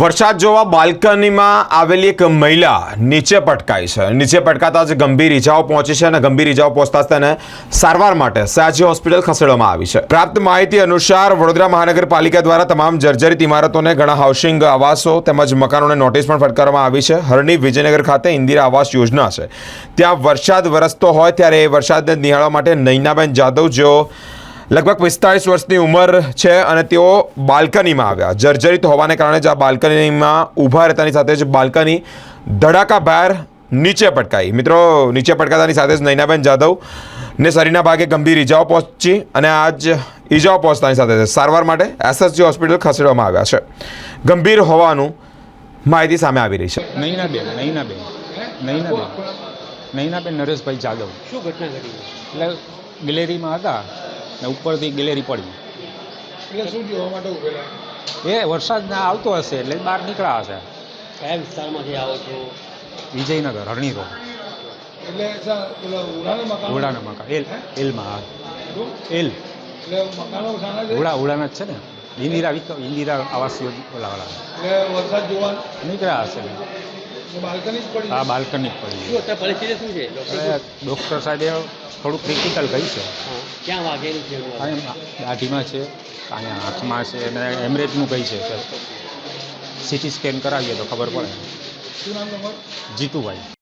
વરસાદ જોવા બાલ્કનીમાં આવેલી એક મહિલા નીચે પટકાઈ છે. નીચે પટકાતા જ ગંભીર ઇજાઓ પહોંચી છે અને ગંભીર ઇજાઓ પહોંચતા જ તેને સારવાર માટે સયાજી હોસ્પિટલ ખસેડવામાં આવી છે. પ્રાપ્ત માહિતી અનુસાર વડોદરા મહાનગરપાલિકા દ્વારા તમામ જર્જરિત ઇમારતોને ઘણા હાઉસિંગ આવાસો તેમજ મકાનોને નોટિસ પણ ફટકારવામાં આવી છે. હરણી વિજયનગર ખાતે ઇન્દિરા આવાસ યોજના છે. ત્યાં વરસાદ વરસતો હોય ત્યારે એ વરસાદને નિહાળવા માટે નૈનાબેન જાદવ જેઓ લગભગ 45 વર્ષની ઉંમર છે અને તેઓ બાલ્કનીમાં આવ્યા. જર્જરિત હોવાને કારણે જ આ બાલ્કનીમાં ઊભા રહેતાની સાથે જ બાલ્કની ધડાકાભેર નીચે પટકાઈ. મિત્રો, નીચે પટકાતાની સાથે જ નૈનાબેન જાદવને શરીરના ભાગે ગંભીર ઇજાઓ પહોંચી અને આ જ ઇજાઓ પહોંચતાની સાથે સારવાર માટે એસએસજી હોસ્પિટલ ખસેડવામાં આવ્યા છે. ગંભીર હોવાનું માહિતી સામે આવી રહી છે. નૈનાબેન નરેશભાઈ જાદવ. શું ઘટના ઘટી? એટલે ગેલેરીમાં હતા ને ઉપરથી ગેલેરી પડી. એટલે શું જોવા માટે ઉભેલા? એ વરસાદ આવતો હશે એટલે બહાર નીકળ્યા હશે. કયા વિસ્તારમાંથી આવો છો? વિજયનગર, હરણી રોડ, એટલે પેલા ઉડાના મકાન એલમાં એલ એટલે મકાનો સાના છે? ઉડાના જ છે ને. ઇન્દિરા આવાસ ઓલાવાળા એટલે વરસાદ જોવા નીકળ્યા હશે. બાલ્કની જ પડી? આ બાલ્કની જ પડી. શું અત્યારે પરિસ્થિતિ શું છે? ડૉક્ટર સાહેબે થોડું ક્રિટિકલ કહી છે. ક્યાં વાગેલું છે? દાઢીમાં છે, અહીંયા હાથમાં છે અને એમરેજનું કહી છે. સીટી સ્કેન કરાવીએ તો ખબર પડે. શું નામ તમારું? જીતુભાઈ.